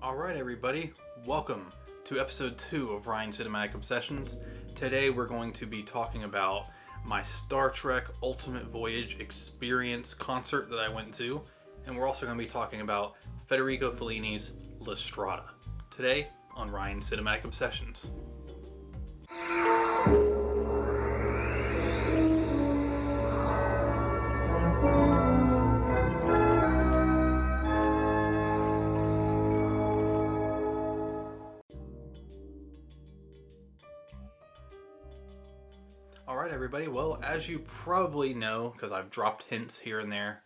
Alright everybody, welcome to episode 2 of Ryan Cinematic Obsessions. Today we're going to be talking about my Star Trek Ultimate Voyage experience concert that I went to, and we're also going to be talking about Federico Fellini's Strada. Today on Ryan Cinematic Obsessions. Alright everybody, well, as you probably know, because I've dropped hints here and there,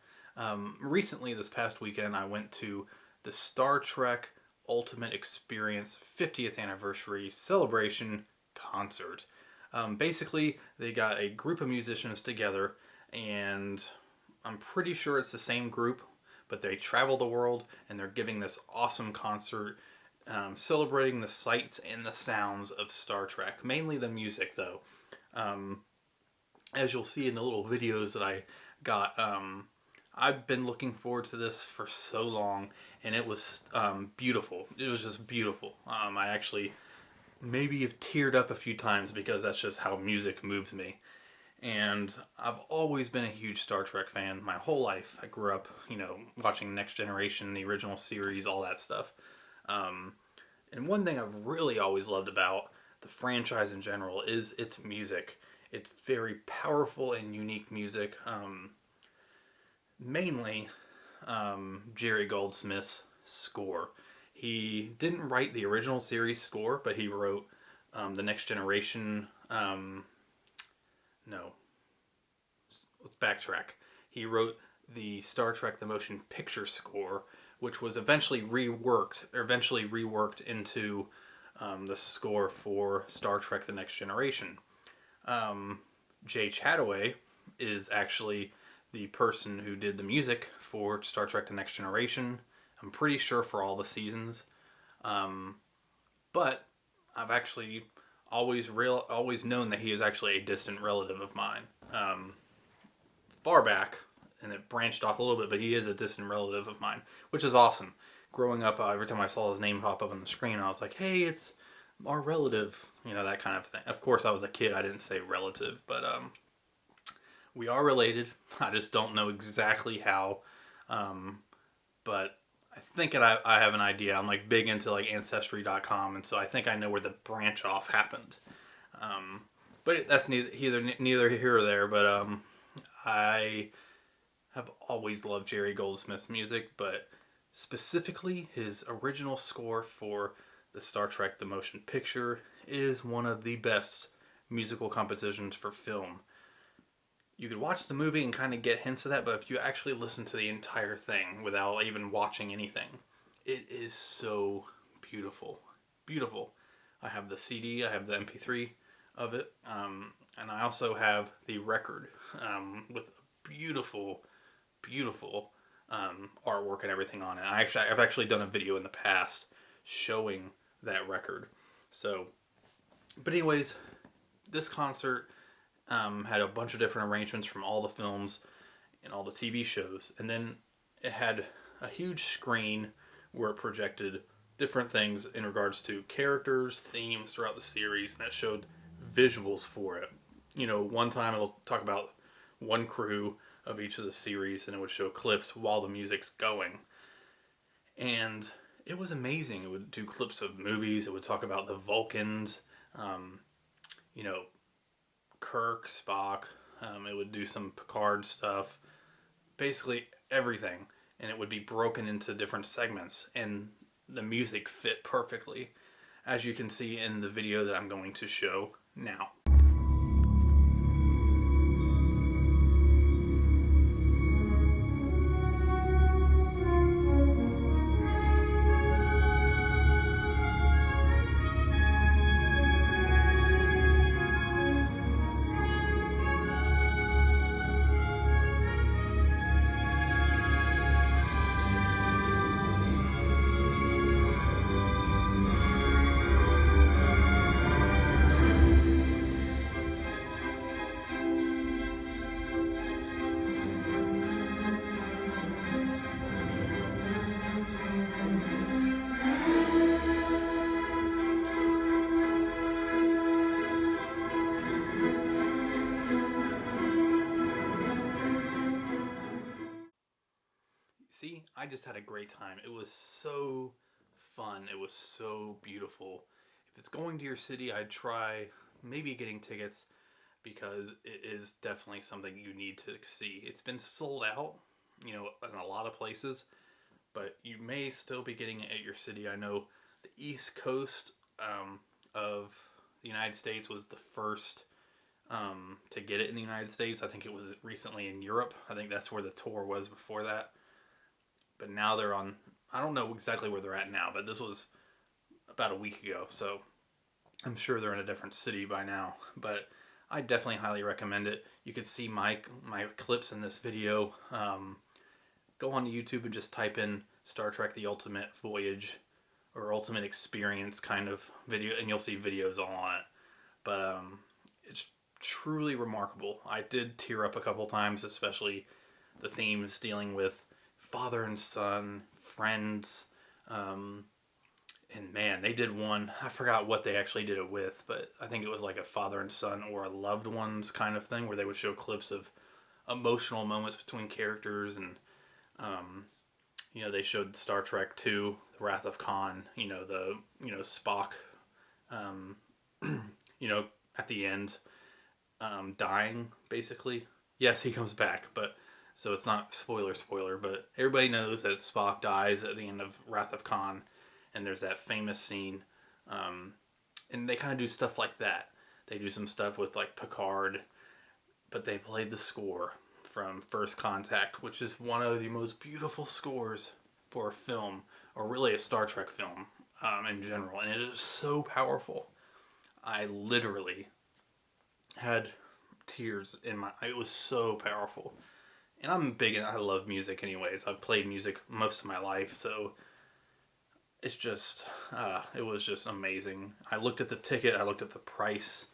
recently this past weekend I went to the Star Trek Ultimate Experience 50th Anniversary Celebration Concert. Basically, they got a group of musicians together, and I'm pretty sure it's the same group, but they travel the world, and they're giving this awesome concert, celebrating the sights and the sounds of Star Trek, mainly the music though. As you'll see in the little videos that I got, I've been looking forward to this for so long, and it was beautiful. It was just beautiful. I actually maybe have teared up a few times because that's just how music moves me. And I've always been a huge Star Trek fan my whole life. I grew up, watching Next Generation, the original series, all that stuff. And one thing I've really always loved about the franchise in general is its music. It's very powerful and unique music. Mainly Jerry Goldsmith's score. He didn't write the original series score, but he wrote the Next Generation. Let's backtrack. He wrote the Star Trek The Motion Picture score, which was eventually reworked into the score for Star Trek The Next Generation. Jay Chattaway is actually the person who did the music for Star Trek The Next Generation. I'm pretty sure for all the seasons. But I've actually always known that he is actually a distant relative of mine. Far back, and it branched off a little bit, but he is a distant relative of mine, which is awesome. Growing up, every time I saw his name pop up on the screen, I was like, hey, it's our relative, that kind of thing. Of course, I was a kid, I didn't say relative, but we are related. I just don't know exactly how, but I think I have an idea. I'm big into Ancestry.com, and so I think I know where the branch off happened. But that's neither here or there, but I have always loved Jerry Goldsmith's music, but specifically his original score for the Star Trek The Motion Picture is one of the best musical compositions for film. You could watch the movie and kind of get hints of that, but if you actually listen to the entire thing without even watching anything, it is so beautiful. Beautiful. I have the CD, I have the MP3 of it, and I also have the record with beautiful artwork and everything on it. I've actually done a video in the past showing that record. So, but anyways, this concert had a bunch of different arrangements from all the films and all the TV shows, and then it had a huge screen where it projected different things in regards to characters, themes throughout the series, and it showed visuals for it. One time it'll talk about one crew of each of the series, and it would show clips while the music's going. And it was amazing. It would do clips of movies. It would talk about the Vulcans, Kirk, Spock. It would do some Picard stuff. Basically everything. And it would be broken into different segments. And the music fit perfectly, as you can see in the video that I'm going to show now. I just had a great time. It was so fun. It was so beautiful. If it's going to your city, I'd try maybe getting tickets because it is definitely something you need to see. It's been sold out, in a lot of places, but you may still be getting it at your city. I know the East Coast of the United States was the first to get it in the United States. I think it was recently in Europe. I think that's where the tour was before that. But now they're on, I don't know exactly where they're at now, but this was about a week ago, so I'm sure they're in a different city by now. But I definitely highly recommend it. You could see my clips in this video. Go on YouTube and just type in Star Trek The Ultimate Voyage or Ultimate Experience kind of video, and you'll see videos all on it. But it's truly remarkable. I did tear up a couple times, especially the themes dealing with father and son, friends, and man, they did one, I forgot what they actually did it with, but I think it was like a father and son or a loved ones kind of thing where they would show clips of emotional moments between characters, and they showed Star Trek II, The Wrath of Khan, Spock, at the end, dying, basically. Yes, he comes back, but so it's not spoiler, but everybody knows that Spock dies at the end of Wrath of Khan, and there's that famous scene, and they kind of do stuff like that. They do some stuff with like Picard, but they played the score from First Contact, which is one of the most beautiful scores for a film, or really a Star Trek film in general, and it is so powerful. I literally had tears in my... It was so powerful. And I love music anyways. I've played music most of my life, so it's just, it was just amazing. I looked at the ticket, I looked at the price,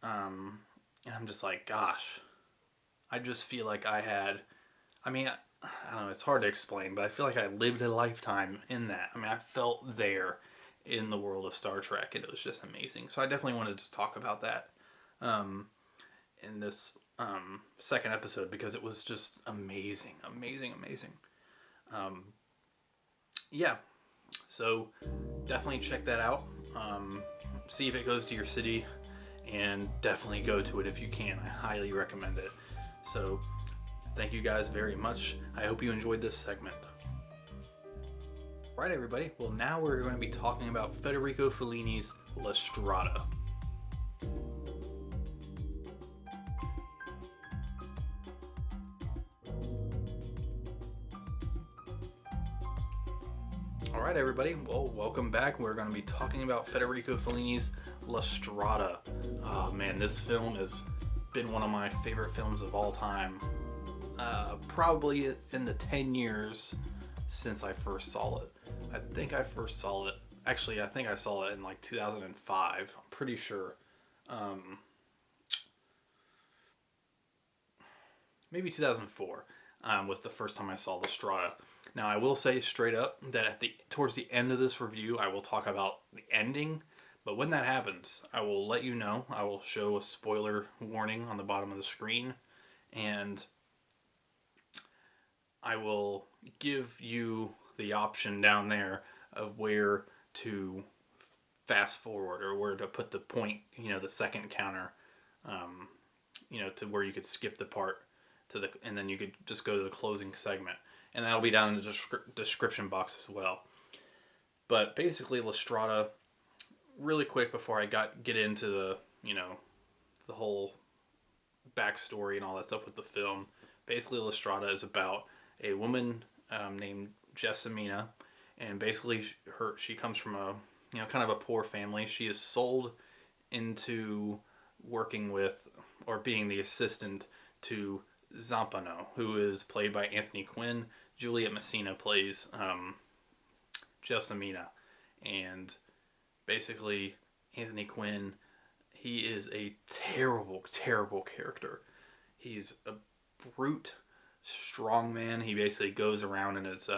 and I'm just like, gosh, I just feel like I don't know, it's hard to explain, but I feel like I lived a lifetime in that. I mean, I felt there in the world of Star Trek, and it was just amazing. So I definitely wanted to talk about that in this second episode, because it was just amazing. Yeah, so definitely check that out. See if it goes to your city, and definitely go to it if you can. I highly recommend it. So thank you guys very much. I hope you enjoyed this segment. Alright everybody, well now we're going to be talking about Federico Fellini's La Strada. Alright everybody, well welcome back. We're going to be talking about Federico Fellini's La Strada. Oh man, this film has been one of my favorite films of all time. Probably in the 10 years since I first saw it. I think I saw it in like 2005. I'm pretty sure. Maybe 2004 was the first time I saw La Strada. Now, I will say straight up that towards the end of this review, I will talk about the ending. But when that happens, I will let you know. I will show a spoiler warning on the bottom of the screen. And I will give you the option down there of where to fast forward, or where to put the point, the second counter, to where you could skip the part and then you could just go to the closing segment. And that'll be down in the description box as well. But basically, La Strada, really quick before I get into the whole backstory and all that stuff with the film. Basically, La Strada is about a woman named Jessamina, and basically she comes from a kind of a poor family. She is sold into working with, or being the assistant to, Zampano, who is played by Anthony Quinn. Juliet Messina plays Jessamina, and basically Anthony Quinn, he is a terrible character. He's a brute strong man. He basically goes around in his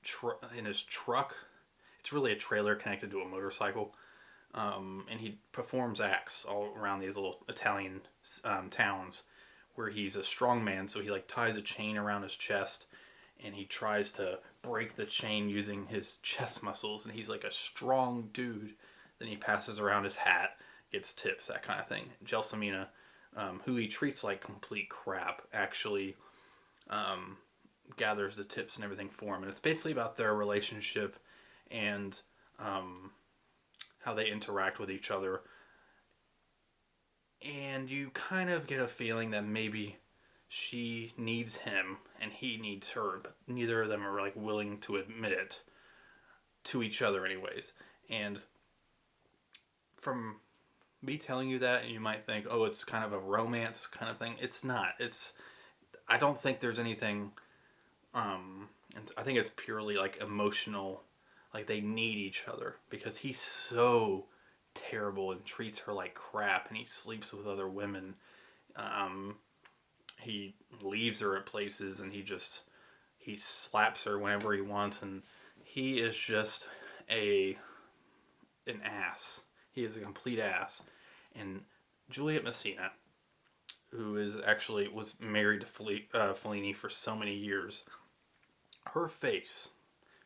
truck. It's really a trailer connected to a motorcycle, and he performs acts all around these little Italian towns where he's a strong man. So he ties a chain around his chest, and he tries to break the chain using his chest muscles, and he's like a strong dude. Then he passes around his hat, gets tips, that kind of thing. Gelsomina, who he treats like complete crap, actually gathers the tips and everything for him. And it's basically about their relationship and how they interact with each other. And you kind of get a feeling that maybe she needs him and he needs her, but neither of them are like willing to admit it to each other anyways. And from me telling you that, you might think, oh, it's kind of a romance kind of thing. It's not. I don't think there's anything, and I think it's purely like emotional, like they need each other because he's so terrible and treats her like crap, and he sleeps with other women. He leaves her at places, and he slaps her whenever he wants, and he is just an ass. He is a complete ass. And Juliet Messina, who was married to Fellini for so many years, her face,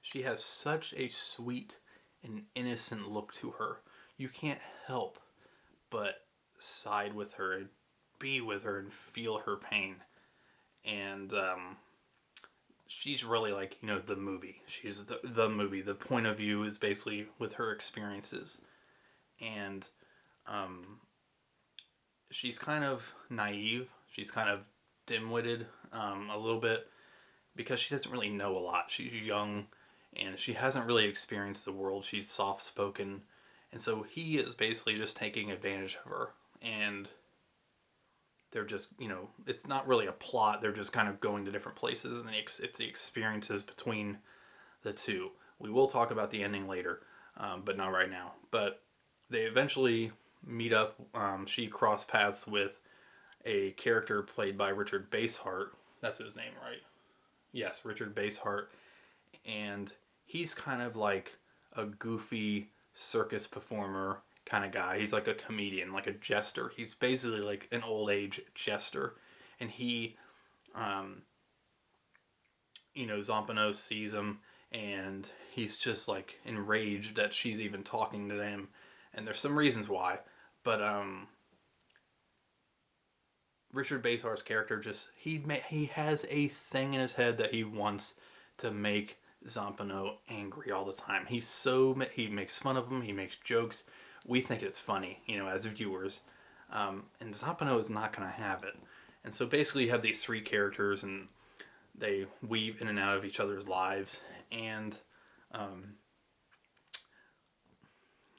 she has such a sweet and innocent look to her. You can't help but side with her and be with her and feel her pain. And she's really like, the movie. She's the movie. The point of view is basically with her experiences. And she's kind of naive. She's kind of dim-witted a little bit because she doesn't really know a lot. She's young and she hasn't really experienced the world. She's soft-spoken. And so he is basically just taking advantage of her. And they're just, it's not really a plot. They're just kind of going to different places. And it's the experiences between the two. We will talk about the ending later, but not right now. But they eventually meet up. She cross paths with a character played by Richard Basehart. That's his name, right? Yes, Richard Basehart. And he's kind of like a goofy circus performer kind of guy. He's like a comedian, like a jester. He's basically like an old age jester. And he, Zampano sees him and he's just like enraged that she's even talking to him. And there's some reasons why. But Richard Basehart's character he has a thing in his head that he wants to make Zampano angry all the time. He makes fun of him. He makes jokes. We think it's funny, as viewers. And Zampano is not going to have it. And so basically you have these three characters and they weave in and out of each other's lives. And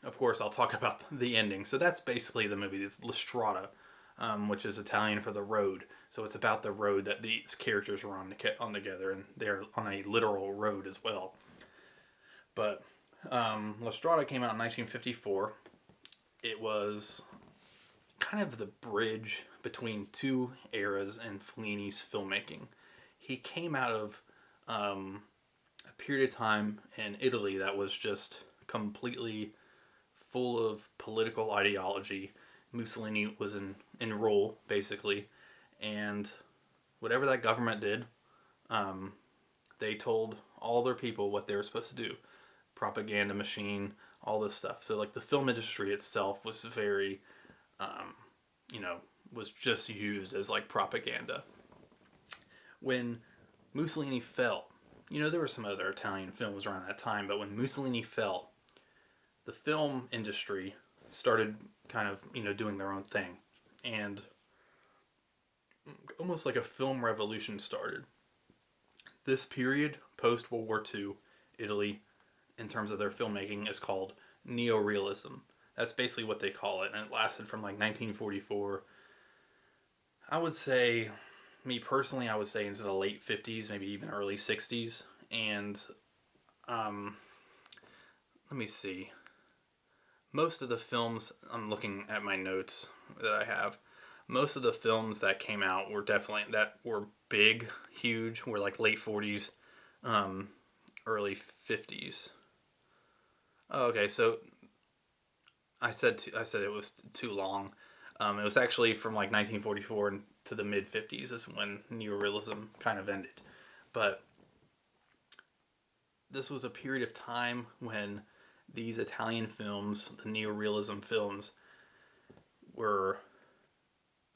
of course I'll talk about the ending. So that's basically the movie. It's Strada, which is Italian for the road. So it's about the road that these characters are on together, and they're on a literal road as well. But La Strada came out in 1954. It was kind of the bridge between two eras in Fellini's filmmaking. He came out of a period of time in Italy that was just completely full of political ideology. Mussolini was in rule, basically, and whatever that government did, they told all their people what they were supposed to do. Propaganda machine, all this stuff. So, like, the film industry itself was very, was just used as, like, propaganda. When Mussolini fell, there were some other Italian films around that time, but when Mussolini fell, the film industry started kind of, doing their own thing. And almost like a film revolution started. This period, post-World War II, Italy, in terms of their filmmaking, is called neorealism. That's basically what they call it. And it lasted from like 1944. I would say, me personally, I would say into the late 50s, maybe even early 60s. And, let me see. Most of the films, I'm looking at my notes that I have, most of the films that came out that were big, huge, were like late 40s, early 50s. Oh, okay, so I said it was too long. It was actually from like 1944 to the mid 50s is when neorealism kind of ended. But this was a period of time when these Italian films, the neorealism films, were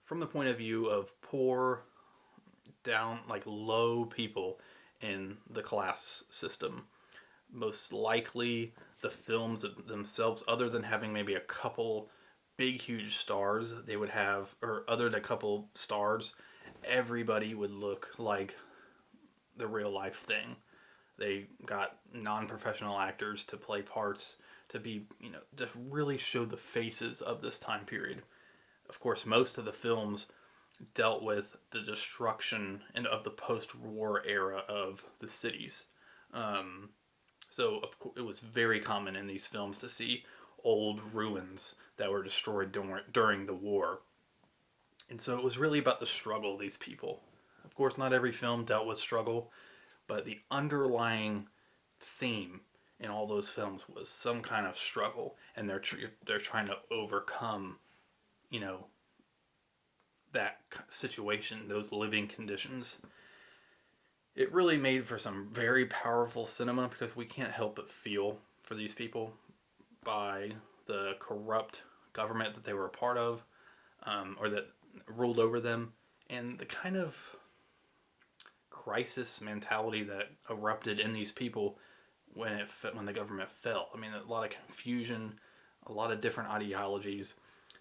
from the point of view of poor, down, like low people in the class system. Most likely, the films themselves, other than having maybe a couple big, huge stars, they would have, or other than a couple stars, everybody would look like the real life thing. They got non-professional actors to play parts, to be, just really show the faces of this time period. Of course, most of the films dealt with the destruction and of the post-war era of the cities. So of course, it was very common in these films to see old ruins that were destroyed during the war. And so it was really about the struggle of these people. Of course, not every film dealt with struggle, but the underlying theme in all those films was some kind of struggle, and they're trying to overcome, that situation, those living conditions. It really made for some very powerful cinema because we can't help but feel for these people by the corrupt government that they were a part of, or that ruled over them, and the kind of crisis mentality that erupted in these people when the government fell. I mean, a lot of confusion, a lot of different ideologies.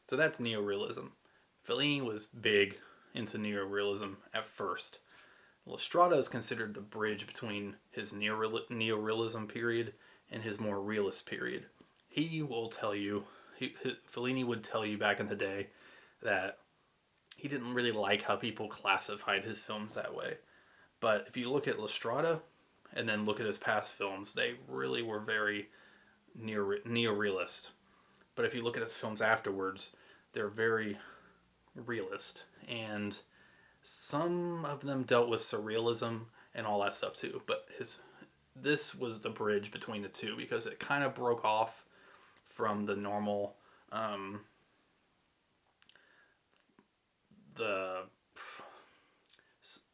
So that's neorealism. Fellini was big into neorealism at first. Strada is considered the bridge between his neorealism period and his more realist period. He will tell you, Fellini would tell you back in the day that he didn't really like how people classified his films that way. But if you look at Strada and then look at his past films, they really were very neorealist. But if you look at his films afterwards, they're very realist. And some of them dealt with surrealism and all that stuff too. But this was the bridge between the two because it kind of broke off from the normal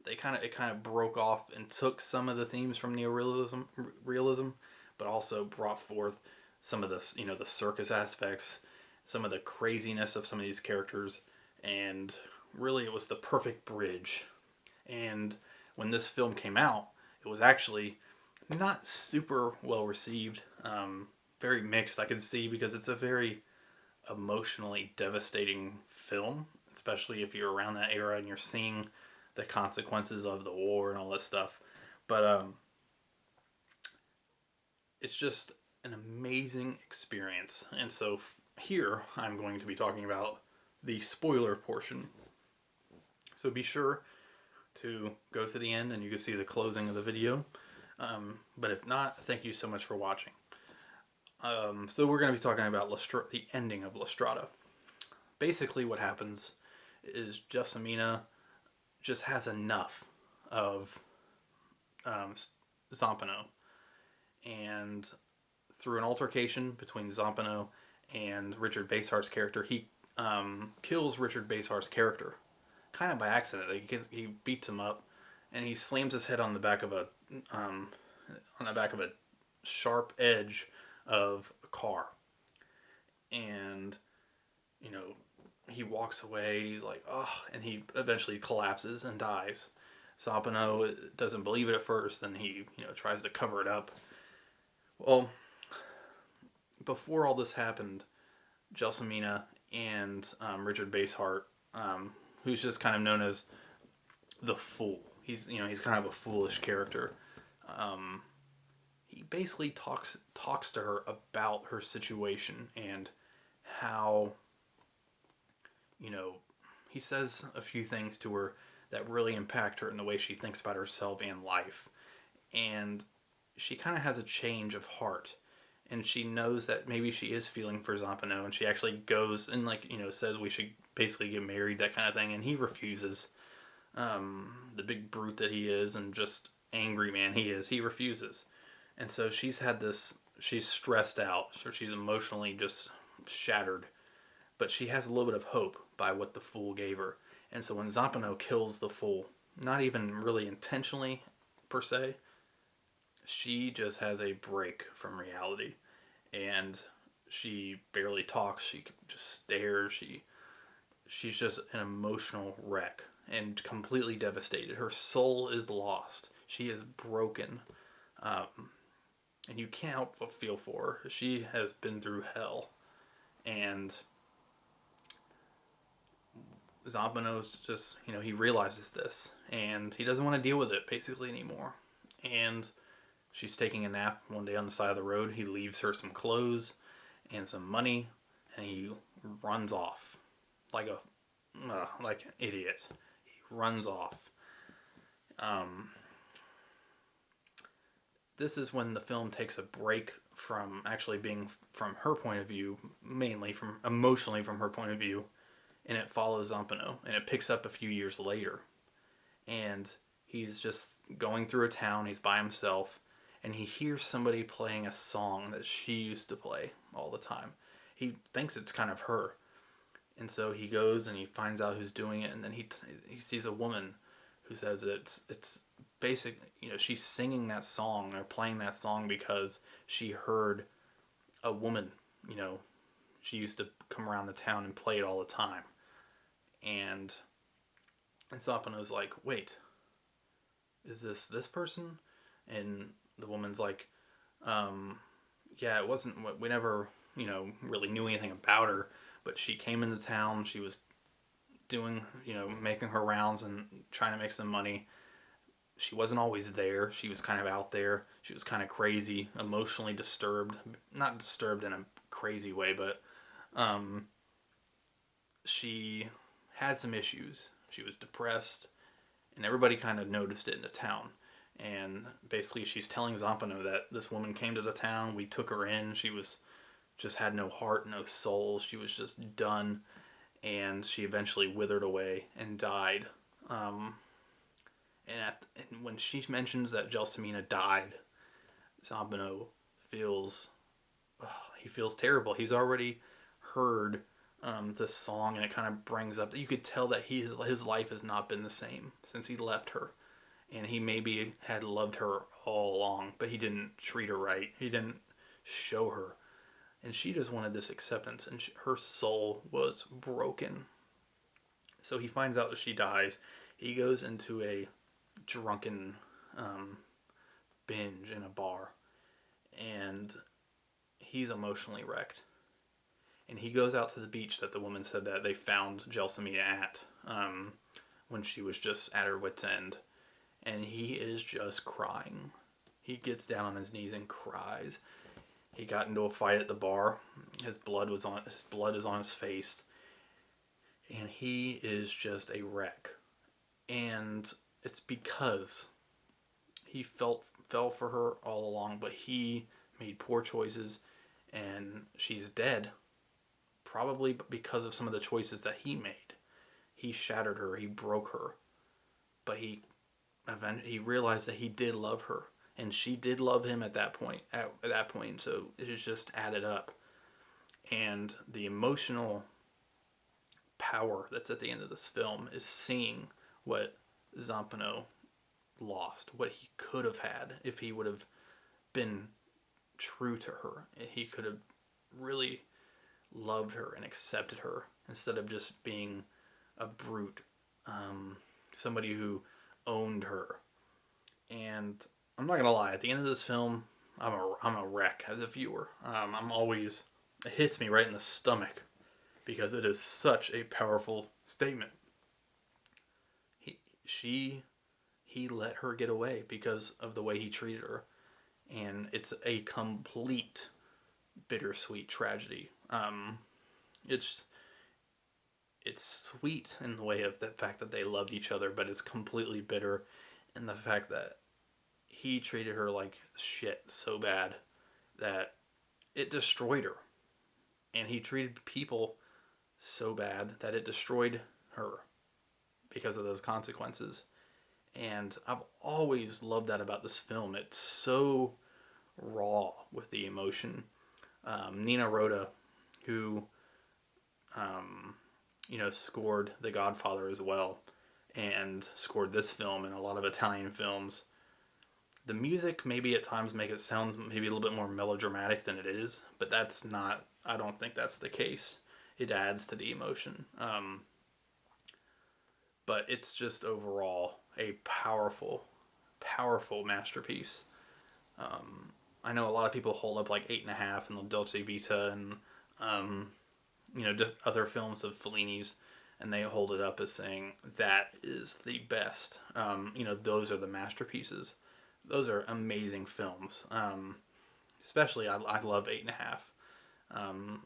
it kind of broke off and took some of the themes from realism, but also brought forth some of the the circus aspects, some of the craziness of some of these characters, and really it was the perfect bridge. And when this film came out, it was actually not super well received, very mixed, I could see, because it's a very emotionally devastating film, especially if you're around that era and you're seeing the consequences of the war and all that stuff. But it's just an amazing experience. And so here I'm going to be talking about the spoiler portion. So be sure to go to the end and you can see the closing of the video. But if not, thank you so much for watching. So we're going to be talking about the ending of La Strada. Basically what happens is Gelsomina just has enough of Zampano. And through an altercation between Zampano and Richard Basehardt's character, he kills Richard Basehardt's character. Kind of by accident. He beats him up and he slams his head on the back of a sharp edge of a car. And he walks away, he's like, oh, and he eventually collapses and dies. Zampano doesn't believe it at first, and he, tries to cover it up. Well, before all this happened, Gelsomina and Richard Basehardt, who's just kind of known as the fool. He's kind of a foolish character. He basically talks to her about her situation and how, he says a few things to her that really impact her in the way she thinks about herself and life. And she kind of has a change of heart. And she knows that maybe she is feeling for Zampano, and she actually goes and says we should basically get married, that kind of thing, and he refuses. The big brute that he is and just angry man he is, he refuses. And so she's stressed out, so she's emotionally just shattered. But she has a little bit of hope by what the fool gave her. And so when Zampano kills the fool, not even really intentionally per se, she just has a break from reality, and she barely talks. She just stares. She's just an emotional wreck and completely devastated. Her soul is lost. She is broken, and you can't help but feel for her. She has been through hell, and Zampano's just, he realizes this, and he doesn't want to deal with it basically anymore. And she's taking a nap one day on the side of the road. He leaves her some clothes and some money, and he runs off like like an idiot. He runs off. This is when the film takes a break from actually being from her point of view, mainly from emotionally from her point of view, and it follows Zampano, and it picks up a few years later, and he's just going through a town. He's by himself, and he hears somebody playing a song that she used to play all the time. He thinks it's kind of her, and so he goes and he finds out who's doing it, and then he sees a woman who says that it's basic. She's singing that song or playing that song because she heard a woman. She used to come around the town and play it all the time, and Zampano's like, wait, is this person? And the woman's like, yeah, it wasn't. We never, really knew anything about her, but she came into town. She was doing, making her rounds and trying to make some money. She wasn't always there. She was kind of out there. She was kind of crazy, emotionally disturbed. Not disturbed in a crazy way, but she had some issues. She was depressed, and everybody kind of noticed it in the town. And basically, she's telling Zampano that this woman came to the town. We took her in. She was just had no heart, no soul. She was just done, and she eventually withered away and died. And when she mentions that Gelsomina died, Zampano feels he feels terrible. He's already heard this song, and it kind of brings up that you could tell that his life has not been the same since he left her, and he maybe had loved her all along, but he didn't treat her right. He didn't show her, and she just wanted this acceptance, and her soul was broken. So he finds out that she dies. He goes into a drunken binge in a bar, and he's emotionally wrecked. And he goes out to the beach that the woman said that they found Gelsomina at when she was just at her wit's end. And he is just crying. He gets down on his knees and cries. He got into a fight at the bar. His blood is on his face. And he is just a wreck. And it's because he fell for her all along, but he made poor choices, and she's dead. Probably because of some of the choices that he made. He shattered her. He broke her. But he realized that he did love her, and she did love him at that point. So it was just added up, and the emotional power that's at the end of this film is seeing what Zampano lost, what he could have had if he would have been true to her. He could have really loved her and accepted her instead of just being a brute, somebody who owned her. And I'm not gonna lie, at the end of this film, I'm a wreck as a viewer. It hits me right in the stomach because it is such a powerful statement. He let her get away because of the way he treated her, and it's a complete bittersweet tragedy. It's sweet in the way of the fact that they loved each other, but it's completely bitter in the fact that he treated her like shit so bad that it destroyed her, and he treated people so bad that it destroyed her because of those consequences. And I've always loved that about this film. It's so raw with the emotion. Nina Rota, who scored The Godfather as well, and scored this film and a lot of Italian films, The music maybe at times make it sound maybe a little bit more melodramatic than it is, but that's not, I don't think that's the case. It adds to the emotion. But it's just overall a powerful, powerful masterpiece. I know a lot of people hold up like 8.5 and La Dolce Vita and other films of Fellini's, and they hold it up as saying that is the best. Those are the masterpieces. Those are amazing films. Especially, I love 8.5.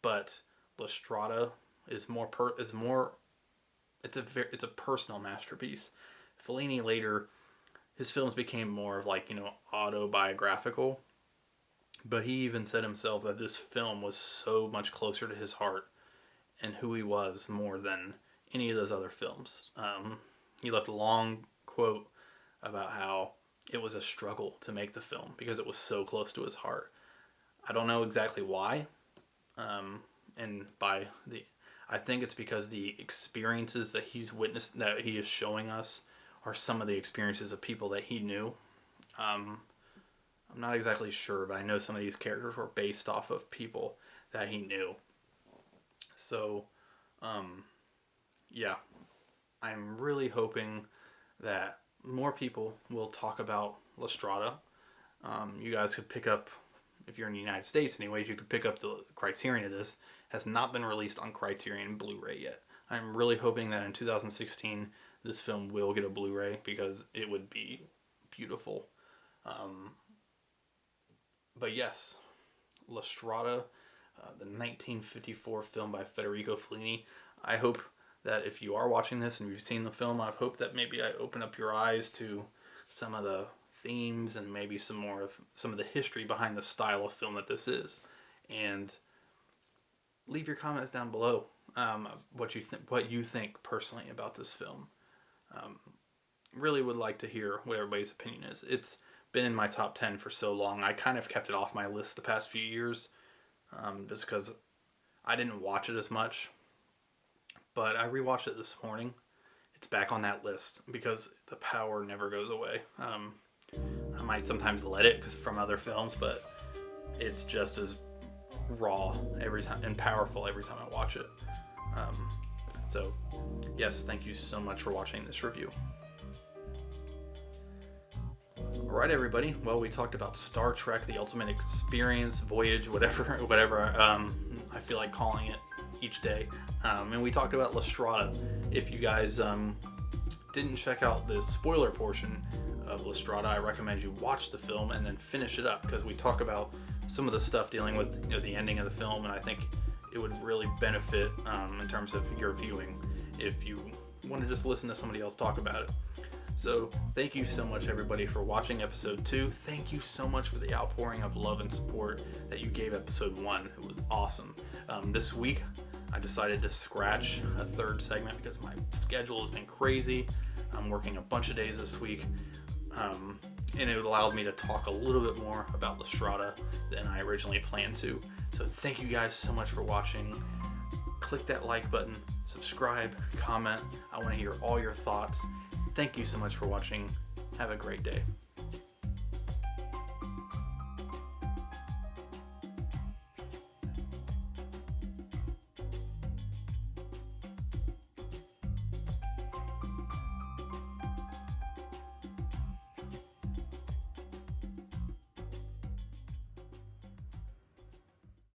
But La Strada is more. It's a personal masterpiece. Fellini later, his films became more of like autobiographical. But he even said himself that this film was so much closer to his heart and who he was more than any of those other films. He left a long quote about how it was a struggle to make the film because it was so close to his heart. I don't know exactly why. I think it's because the experiences that he's witnessed, that he is showing us, are some of the experiences of people that he knew. I'm not exactly sure, but I know some of these characters were based off of people that he knew. So, yeah, I'm really hoping that more people will talk about La Strada. You guys could pick up, if you're in the United States anyways, you could pick up the Criterion of this. Has not been released on Criterion Blu-ray yet. I'm really hoping that in 2016 this film will get a Blu-ray because it would be beautiful. But yes, La Strada, the 1954 film by Federico Fellini. I hope that if you are watching this and you've seen the film, I hope that maybe I open up your eyes to some of the themes and maybe some of the history behind the style of film that this is. And leave your comments down below what you think personally about this film. Really would like to hear what everybody's opinion is. It's been in my top 10 for so long. I kind of kept it off my list the past few years just because I didn't watch it as much. But I rewatched it this morning. It's back on that list because the power never goes away. I might sometimes let it because from other films, but it's just as raw every time and powerful every time I watch it. So yes, thank you so much for watching this review. Alright everybody, well, we talked about Star Trek, The Ultimate Experience, Voyage, whatever I feel like calling it each day. And we talked about La Strada. If you guys didn't check out the spoiler portion of La Strada, I recommend you watch the film and then finish it up because we talk about some of the stuff dealing with the ending of the film, and I think it would really benefit in terms of your viewing if you want to just listen to somebody else talk about it. So thank you so much everybody for watching episode 2. Thank you so much for the outpouring of love and support that you gave episode 1. It was awesome. This week I decided to scratch a third segment because my schedule has been crazy. I'm working a bunch of days this week. And it allowed me to talk a little bit more about La Strada than I originally planned to. So thank you guys so much for watching. Click that like button, subscribe, comment. I want to hear all your thoughts. Thank you so much for watching. Have a great day.